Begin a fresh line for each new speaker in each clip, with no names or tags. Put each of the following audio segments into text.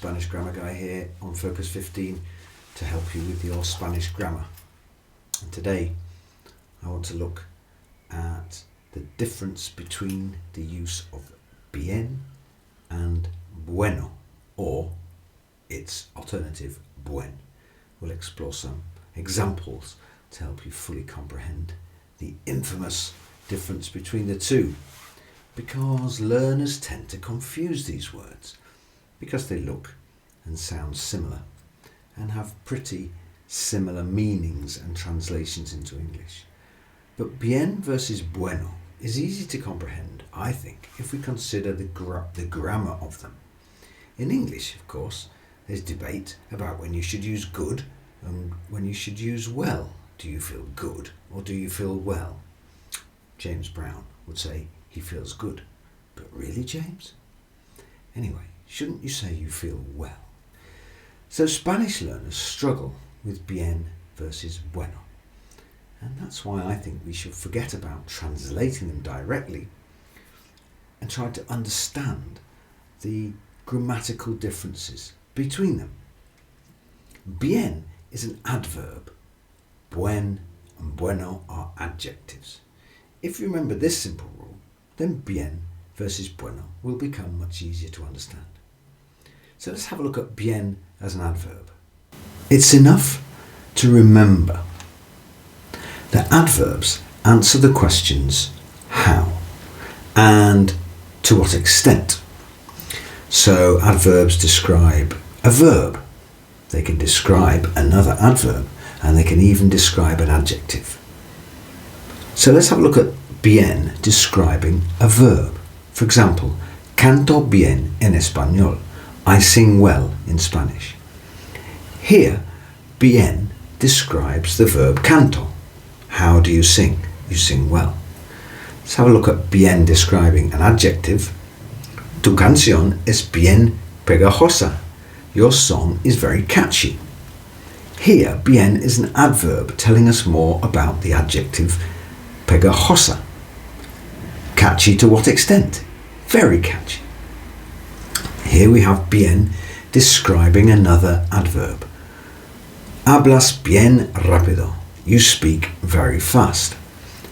Spanish Grammar Guy here on Focus 15 to help you with your Spanish grammar. And today I want to look at the difference between the use of bien and bueno, or its alternative buen. We'll explore some examples to help you fully comprehend the infamous difference between the two, because learners tend to confuse these words because they look and sound similar and have pretty similar meanings and translations into English. But bien versus bueno is easy to comprehend, I think, if we consider the grammar of them. In English, of course, there's debate about when you should use good and when you should use well. Do you feel good or do you feel well? James Brown would say he feels good. But really, James? Anyway, shouldn't you say you feel well? So Spanish learners struggle with bien versus bueno. And that's why I think we should forget about translating them directly and try to understand the grammatical differences between them. Bien is an adverb. Buen and bueno are adjectives. If you remember this simple rule, then bien versus bueno will become much easier to understand. So let's have a look at bien as an adverb. It's enough to remember that adverbs answer the questions how and to what extent. So adverbs describe a verb. They can describe another adverb, and they can even describe an adjective. So let's have a look at bien describing a verb. For example, canto bien en español. I sing well in Spanish. Here, bien describes the verb canto. How do you sing? You sing well. Let's have a look at bien describing an adjective. Tu canción es bien pegajosa. Your song is very catchy. Here, bien is an adverb telling us more about the adjective pegajosa. Catchy to what extent? Very catchy. Here we have bien describing another adverb. Hablas bien rápido. You speak very fast.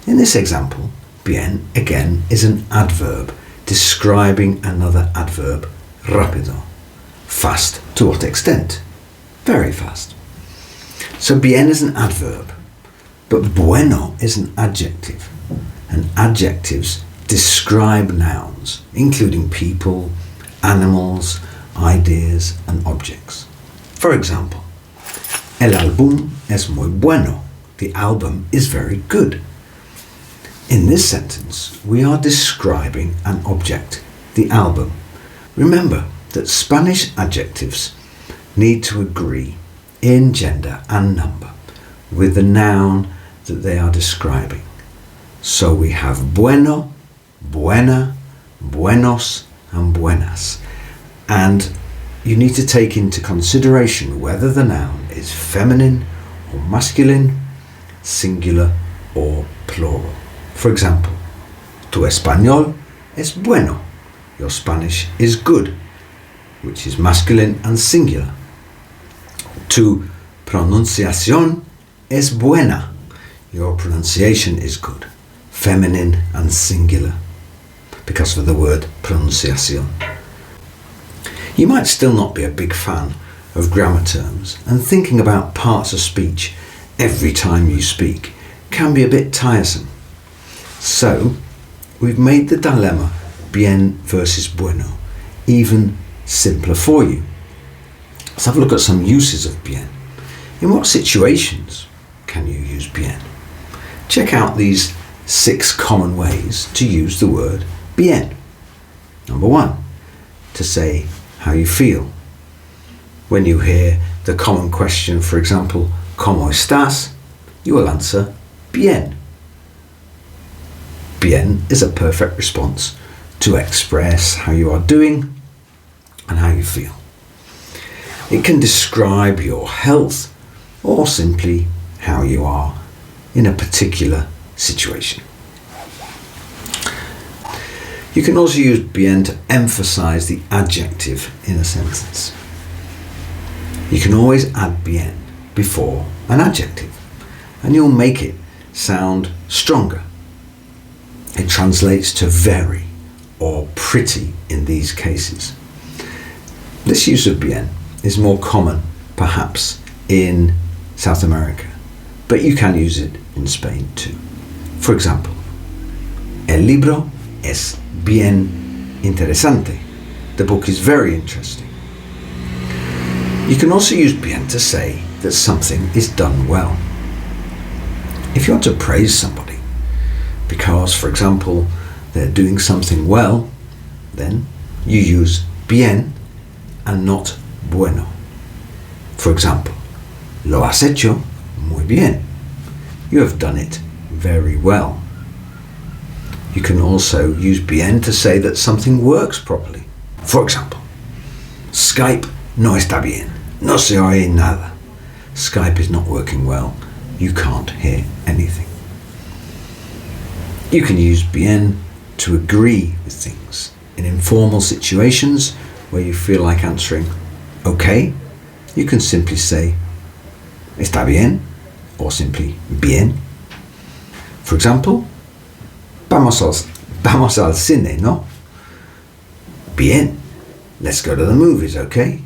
In this example, bien again is an adverb describing another adverb, rápido. Fast to what extent? Very fast. So bien is an adverb, but bueno is an adjective, and adjectives describe nouns, including people, animals, ideas and objects. For example, el álbum es muy bueno. The album is very good. In this sentence, we are describing an object, the album. Remember that Spanish adjectives need to agree in gender and number with the noun that they are describing. So we have bueno, buena, buenos and buenas. And you need to take into consideration whether the noun is feminine or masculine, singular or plural. For example, tu español es bueno. Your Spanish is good, which is masculine and singular. Tu pronunciación es buena. Your pronunciation is good, feminine and singular, because of the word pronunciación. You might still not be a big fan of grammar terms, and thinking about parts of speech every time you speak can be a bit tiresome. So, we've made the dilemma bien versus bueno even simpler for you. Let's have a look at some uses of bien. In what situations can you use bien? Check out these 6 common ways to use the word bien. Number 1, to say how you feel. When you hear the common question, for example, ¿Cómo estás?, you will answer bien. Bien is a perfect response to express how you are doing and how you feel. It can describe your health or simply how you are in a particular situation. You can also use bien to emphasize the adjective in a sentence. You can always add bien before an adjective, and you'll make it sound stronger. It translates to very or pretty in these cases. This use of bien is more common, perhaps, in South America, but you can use it in Spain too. For example, el libro es bien interesante. The book is very interesting. You can also use bien to say that something is done well. If you want to praise somebody because, for example, they're doing something well, then you use bien and not bueno. For example, lo has hecho muy bien. You have done it very well. You can also use bien to say that something works properly. For example, Skype no está bien. No se oye nada. Skype is not working well. You can't hear anything. You can use bien to agree with things. In informal situations where you feel like answering okay, you can simply say está bien or simply bien. For example, vamos al cine, ¿no? Bien. Let's go to the movies, okay?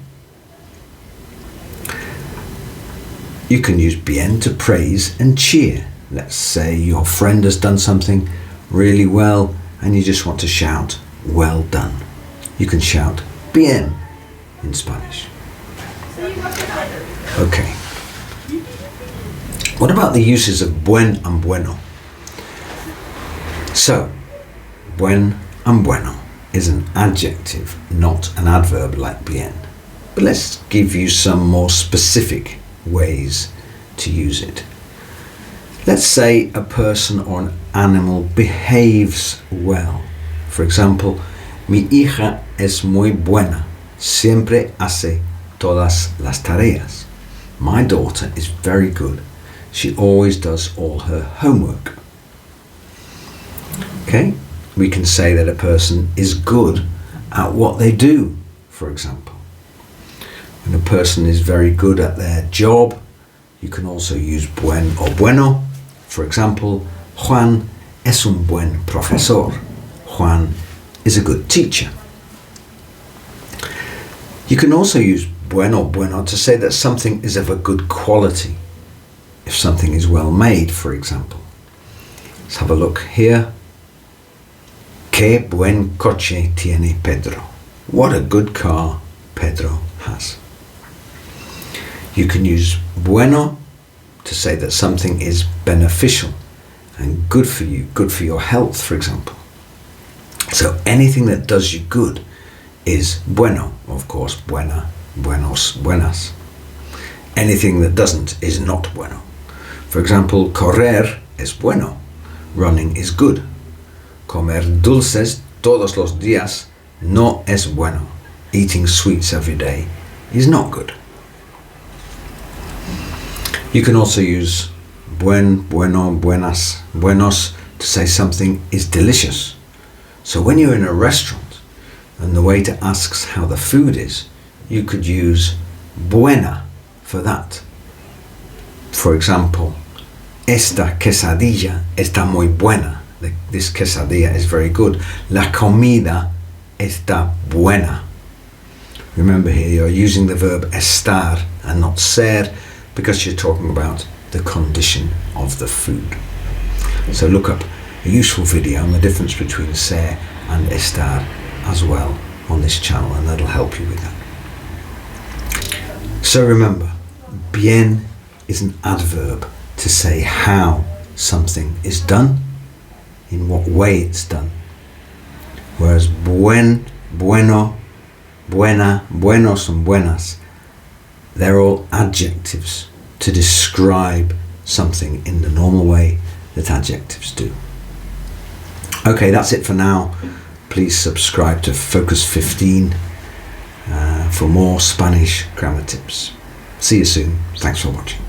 You can use bien to praise and cheer. Let's say your friend has done something really well and you just want to shout, well done. You can shout bien in Spanish. Okay. What about the uses of buen and bueno? So, buen and bueno is an adjective, not an adverb like bien. But let's give you some more specific ways to use it. Let's say a person or an animal behaves well. For example, mi hija es muy buena. Siempre hace todas las tareas. My daughter is very good. She always does all her homework. Okay? We can say that a person is good at what they do, for example. When a person is very good at their job, you can also use buen or bueno. For example, Juan es un buen profesor. Juan is a good teacher. You can also use buen or bueno to say that something is of a good quality. If something is well made, for example. Let's have a look here. Qué buen coche tiene Pedro. What a good car Pedro has. You can use bueno to say that something is beneficial and good for you, good for your health, for example. So anything that does you good is bueno, of course, buena, buenos, buenas. Anything that doesn't is not bueno. For example, correr es bueno. Running is good. Comer dulces todos los días no es bueno. Eating sweets every day is not good. You can also use buen, bueno, buenas, buenos to say something is delicious. So when you're in a restaurant and the waiter asks how the food is, you could use buena for that. For example, esta quesadilla está muy buena. This quesadilla is very good. La comida está buena. Remember here, you're using the verb estar and not ser because you're talking about the condition of the food. So look up a useful video on the difference between ser and estar as well on this channel, and that'll help you with that. So remember, bien is an adverb to say how something is done, in what way it's done. Whereas buen, bueno, buena, buenos and buenas, they're all adjectives to describe something in the normal way that adjectives do. Okay, that's it for now. Please subscribe to Focus 15 for more Spanish grammar tips. See you soon. Thanks for watching.